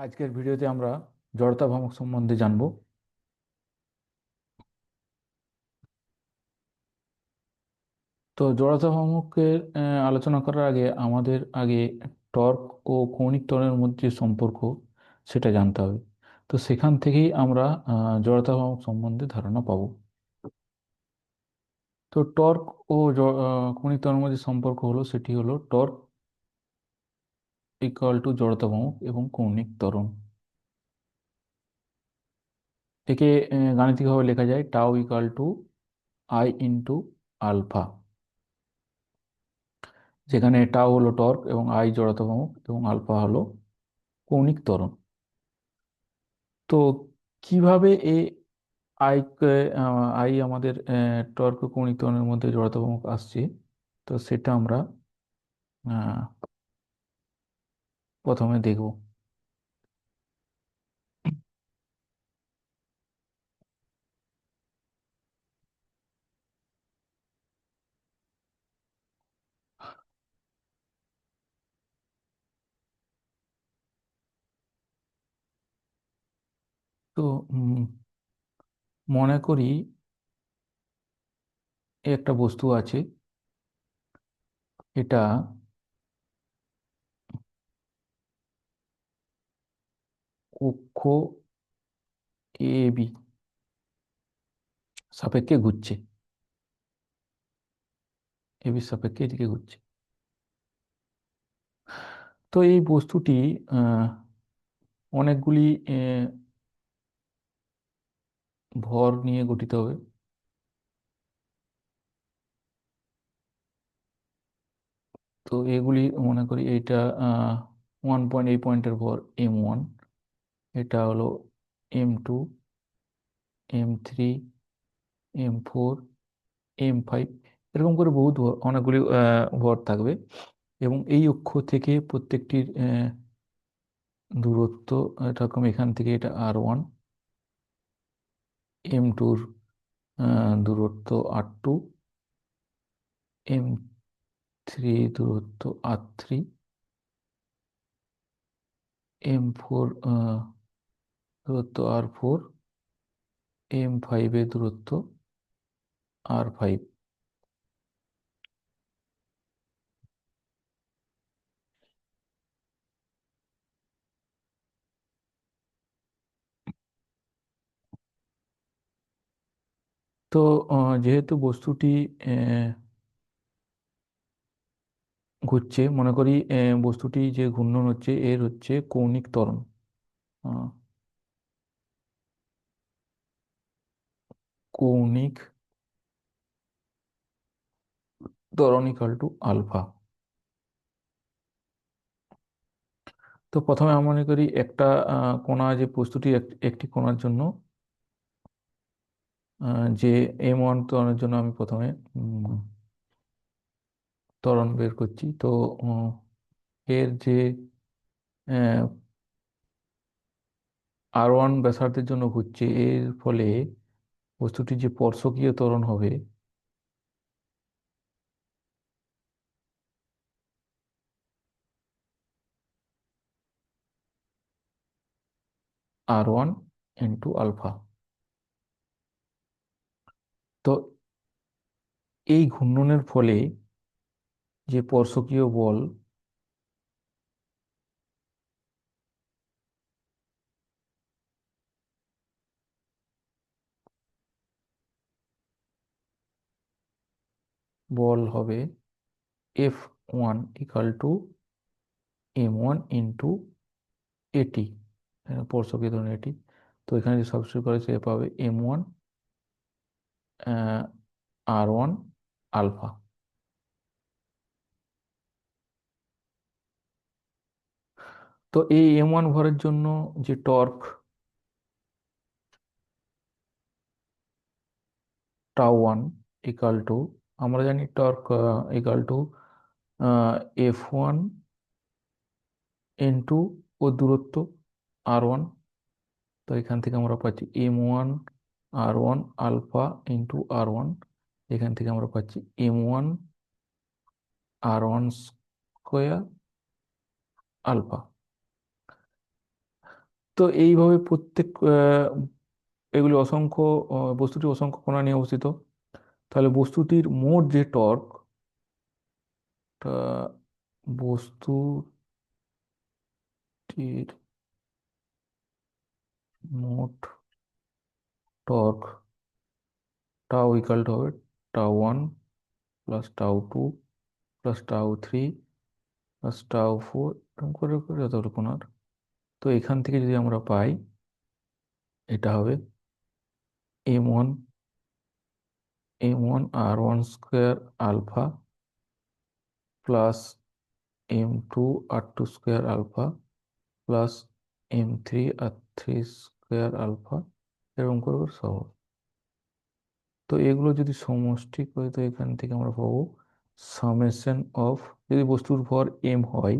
আজকের ভিডিওতে আমরা জড়তা ভ্রামক সম্বন্ধে জানব। তো জড়তা ভ্রামকের আলোচনা করার আগে আমাদের আগে টর্ক ও কৌণিক ত্বরণের মধ্যে যে সম্পর্ক সেটা জানতে হবে। তো সেখান থেকেই আমরা জড়তা ভ্রামক সম্বন্ধে ধারণা পাবো। তো টর্ক ও কৌণিক ত্বরণের মধ্যে সম্পর্ক হলো সেটি হলো টর্ক ইকুয়াল টু জড়তা ভ্রামক এবং কৌণিক ত্বরণ। একে গাণিতিকভাবে লেখা যায় tau equal to I into alpha, যেখানে টাও হলো টর্ক এবং আই জড়তা ভ্রামক এবং আলফা হলো কৌণিক ত্বরণ। তো কিভাবে আই আই আমাদের টর্ক ও কৌণিক ত্বরণের মধ্যে জড়তা ভ্রামক আসছে, তো সেটা আমরা আহ, প্রথমে দেখব। তো মনে করি একটা বস্তু আছে, এটা কক্ষ এ বি সাপেক্ষে ঘুরছে, এ বি সাপেক্ষে এদিকে ঘুরছে। তো এই বস্তুটি আহ, অনেকগুলি ভর নিয়ে গঠিত হবে। তো এগুলি মনে করি এইটা 1 পয়েন্ট, এই পয়েন্টের ভর M1, এটা হলো M2, M3, M4, M5, এরকম করে বহুত অনেকগুলি ভর থাকবে। এবং এই অক্ষ থেকে প্রত্যেকটির দূরত্ব এরকম, এখান থেকে এটা R1, M2-র দূরত্ব R2, M3 দূরত্ব R3, M4 দূরত্ব R4, M5-এর দূরত্ব R5। তো যেহেতু বস্তুটি আহ, ঘুরছে, মনে করি বস্তুটি যে ঘূর্ণন হচ্ছে এর হচ্ছে কৌণিক ত্বরণ। আহ, কৌণিক ত্বরণ ইকাল টু আলফা। তো প্রথমে আমরা মনে করি একটা কোণা, যে বস্তুটি একটি কোণার জন্য যে M1 ত্বরণের জন্য আমি প্রথমে ত্বরণ বের করছি। তো উম, এর যে R1 ব্যাসার্ধের জন্য ঘুরছে, এর ফলে বস্তুটির যে স্পর্শকীয় ত্বরণ হবে R1 ইন্টু আলফা। তো এই ঘূর্ণনের ফলে যে স্পর্শকীয় বল, বল হবে F1 equal to M1 into এটি, স্পর্শকীয় ত্বরণ এটি। তো এখানে যে সাবস্টিটিউট করে সে পাবে M1 R1 আলফা। তো এই M1 ভরের জন্য যে টর্ক টাউ 1 ইকাল টু, আমরা জানি torque equal to F1 into ও দূরত্ব R1। তো এখান থেকে আমরা পাচ্ছি M1 R1 alpha into R1। এখান থেকে আমরা পাচ্ছি M1 R1 স্কোয়ার আলফা। তো এইভাবে প্রত্যেক এগুলি অসংখ্য বস্তুটি অসংখ্য কণা নিয়ে অবস্থিত। তাহলে বস্তুটির মোট যে টর্ক, বস্তুটির মোট টর্ক টাও ইকাল টু হবে টাও 1 প্লাস টাও 2 প্লাস টাও 3 প্লাস টাও 4, এরকম করে করে যতটুকু আর। তো এখান থেকে যদি আমরা পাই, এটা হবে m1 r1 square alpha plus m2 r2 square alpha plus m3 r3 square alpha, এরকম করে করে সহ। তো এগুলো যদি সমষ্টি করি তো এখান থেকে আমরা পাবো সামেশন অফ, যদি বস্তুর ভর এম হয়,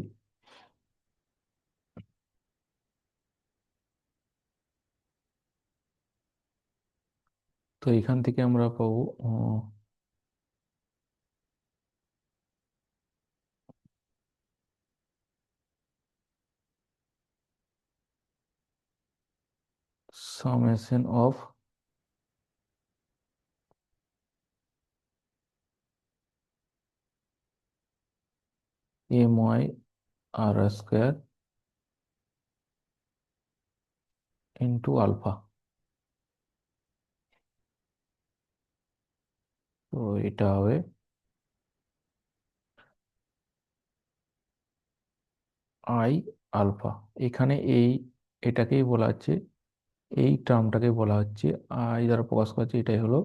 তো এখান থেকে আমরা পাবো summation of m y r square into alpha. তো এটা হবে আই আলফা। এখানে এটাকেই বলা হচ্ছে, এই টার্মটাকে বলা হচ্ছে আই দ্বারা প্রকাশ করা হচ্ছে, এটাই হলো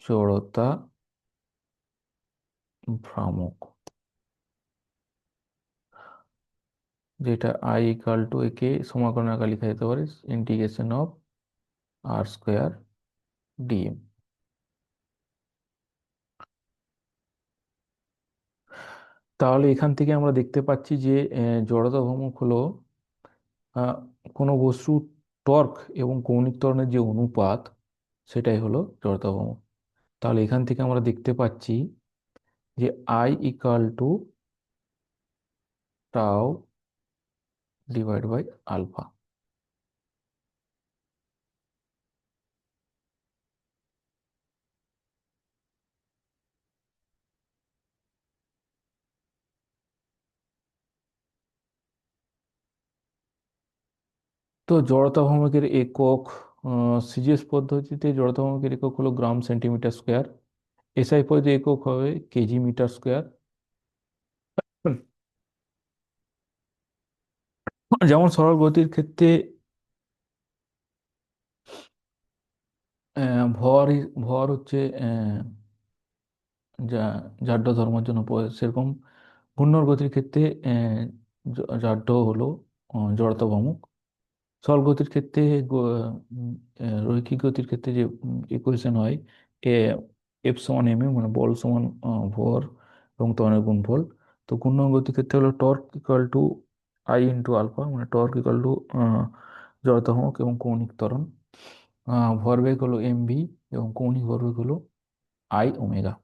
জড়তা ভ্রামক। যেটা আই ইকাল টু, একে সমাকলন আকারে লেখা যেতে পারে integration of r square DM. তাহলে এখান থেকে আমরা দেখতে পাচ্ছি যে জড়তা ভ্রামক হলো আহ, কোনো বস্তুর টর্ক এবং কৌণিক ত্বরণের যে অনুপাত, সেটাই হলো জড়তা ভ্রামক। তাহলে এখান থেকে আমরা দেখতে পাচ্ছি যে আই ইকাল টু টাও ডিভাইড বাই আলফা। তো জড়তা ভ্রামকের একক, সিজিএস পদ্ধতিতে জড়তা ভ্রামকের একক হলো গ্রাম সেন্টিমিটার স্কোয়ার, এসআই পদ্ধতিতে একক হবে কেজি মিটার স্কোয়ার। যেমন সরল গতির ক্ষেত্রে ভর ভর হচ্ছে যা জাড্য ধর্মের জন্য সেরকম ঘূর্ণন গতির ক্ষেত্রে জাড্য হলো জড়তা ভ্রামক। সরল গতির ক্ষেত্রে রৈখিক গতির ক্ষেত্রে যে ইকুয়েশন হয়, এ F = ma, মানে বল সমান ভর এবং ত্বরণের গুণফল। তো ঘূর্ণন গতির ক্ষেত্রে হলো torque equal to I into alpha, মানে টর্ক ইকাল টু জড়তা ভ্রামক এবং কৌণিক ত্বরণ। ভরবেগ হলো mv এবং কৌণিক ভরবেগ হলো I ওমেগা।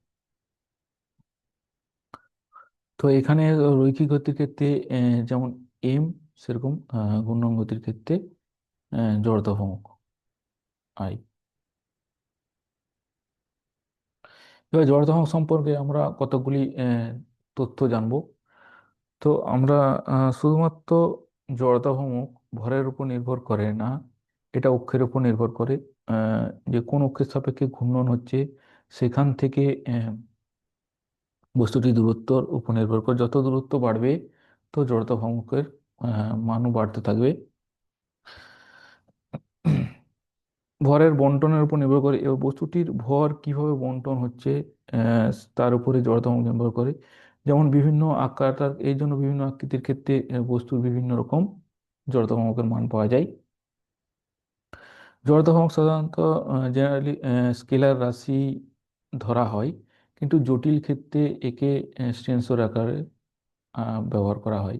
তো এখানে রৈখিক গতির ক্ষেত্রে যেমন এম, সেরকম ঘূর্ণন গতির ক্ষেত্রে জড়তা ভ্রামক আই। এবার জড়তা ভ্রামক সম্পর্কে আমরা কতগুলি তথ্য জানবো। তো আমরা শুধুমাত্র জড়তা ভ্রামক ভরের উপর নির্ভর করে না, এটা অক্ষের উপর নির্ভর করে। যে কোন অক্ষের সাপেক্ষে ঘূর্ণন হচ্ছে সেখান থেকে বস্তুটি দূরত্বর উপর নির্ভর করে, যত দূরত্ব বাড়বে তো জড়তা ভ্রামকের মানও বাড়তে থাকবে। ভরের বন্টনের উপর নির্ভর করে, এবার বস্তুটির ভর কিভাবে বন্টন হচ্ছে তার উপরে জড়তা ভ্রামক নির্ভর করে। যেমন বিভিন্ন আকার, এই জন্য বিভিন্ন আকৃতির ক্ষেত্রে বস্তুর বিভিন্ন রকম জড়তা ভ্রামকের মান পাওয়া যায়। জড়তা ভ্রামক সাধারণত জেনারেলি স্কেলার রাশি ধরা হয়, কিন্তু জটিল ক্ষেত্রে একে স্টেনসর আকারে ব্যবহার করা হয়।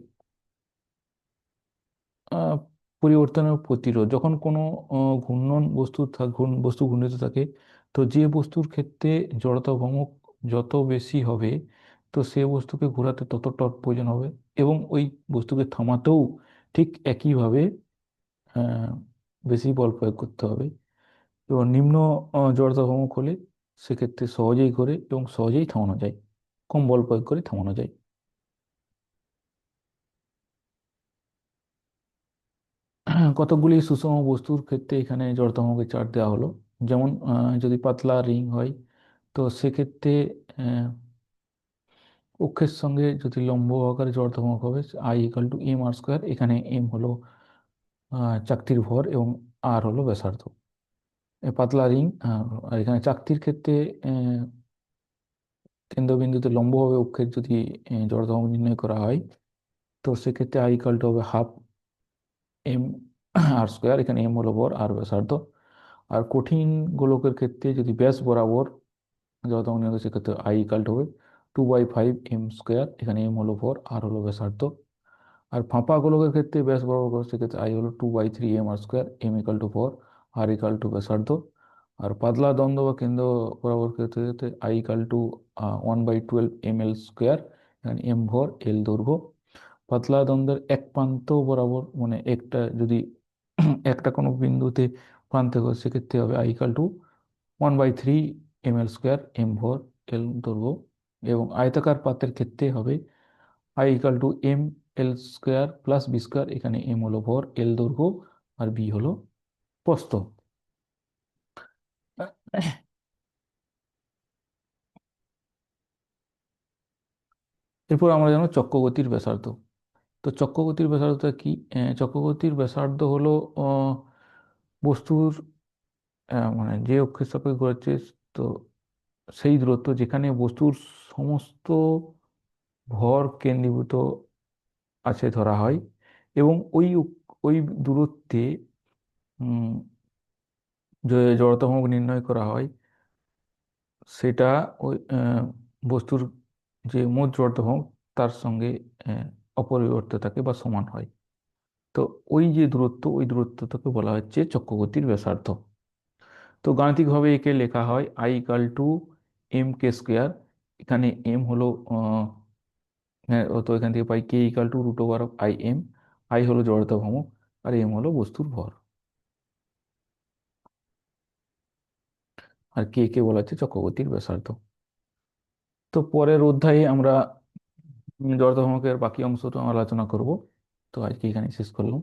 আহ, পরিবর্তনের প্রতিরোধ, যখন কোনো ঘূর্ণন বস্তু ঘূর্ণিত থাকে, তো যে বস্তুর ক্ষেত্রে জড়তা ভ্রামক যত বেশি হবে, তো সে বস্তুকে ঘোরাতে তত টর্ক প্রয়োজন হবে, এবং ওই বস্তুকে থামাতেও ঠিক একইভাবে আহ, বেশি বল প্রয়োগ করতে হবে। এবং নিম্ন জড়তা ভ্রমক হলে সেক্ষেত্রে সহজেই করে এবং সহজেই থামানো যায়, কম বল প্রয়োগ করে থামানো যায়। কতকগুলি সুষম বস্তুর ক্ষেত্রে এখানে জড়তা ভ্রমকের চার্ট দেওয়া হলো। যেমন যদি পাতলা রিং হয়, তো সেক্ষেত্রে আহ, অক্ষের সঙ্গে যদি লম্ব আকারে জড়তা ভ্রমক হবে, I = m r²। এখানে m হলো চাকতির ভর এবং r হলো ব্যাসার্ধ। পাতলা রিং আর এখানে চাকতির ক্ষেত্রে আহ, কেন্দ্রবিন্দুতে লম্বভাবে অক্ষের যদি জড়তা ভ্রমক নির্ণয় করা হয়, তো সেক্ষেত্রে I = হবে 12m r²। এখানে m হলো ভর, আর ব্যাসার্ধ। আর কঠিন গোলকের ক্ষেত্রে যদি ব্যাস বরাবর যত মনে হবে, সেক্ষেত্রে I = হবে 2/5m²। এখানে m হলো ভর, আর হলো ব্যাসার্ধ। আর ফাঁপা গোলকের ক্ষেত্রে ব্যাস বরাবর করে, সেক্ষেত্রে I হলো 2/3m r², m = ভর, r ব্যাসার্ধ। আর পাতলা দ্বন্দ্ব বা কেন্দ্র বরাবর ক্ষেত্রে I = 1/12 ml²। এখানে m ভর, l দৈর্ঘ্য। পাতলা দ্বন্দ্বের এক প্রান্ত বরাবর, মানে একটা যদি একটা কোনো বিন্দুতে প্রান্তে হয়, সেক্ষেত্রে হবে I = 1/3 ml², m ভর, l দৈর্ঘ্য। এবং আয়তাকার পাতের ক্ষেত্রে হবে I = m l² + b²। এখানে m হলো ভর, l দৈর্ঘ্য, আর b হলো প্রস্থ। এরপর আমরা জানবো চক্রগতির ব্যাসার্ধ। তো চক্রগতির ব্যাসার্ধটা কি? চক্রগতির ব্যাসার্ধ হলো আহ, বস্তুর মানে যে অক্ষের সাপেক্ষে ঘোরাচ্ছে, তো সেই দূরত্ব যেখানে বস্তুর সমস্ত ভর কেন্দ্রীভূত আছে ধরা হয়, এবং ওই দূরত্বে উম, যে জড়তা ভ্রমক নির্ণয় করা হয়, সেটা ওই বস্তুর যে মোট জড়তা ভ্রমক তার সঙ্গে অপরিবর্তিত থাকে বা সমান হয়। তো ওই যে দূরত্ব, ওই দূরত্বটাকে বলা হচ্ছে চক্রগতির ব্যাসার্ধ। তো গাণিতিকভাবে একে লেখা হয় I = m k²। এখানে m হলো হ্যাঁ, তো এখান থেকে পাই k = √/i m। I হলো জড়তা ভ্রমক, আর m হলো বস্তুর ভর, আর কে কে বলা হচ্ছে চক্রবর্তীর ব্যাসার্ধ। তো পরের অধ্যায়ে আমরা জড়তা ভ্রমকের বাকি অংশটা আলোচনা করব। তো আজকে এখানে শেষ করলাম।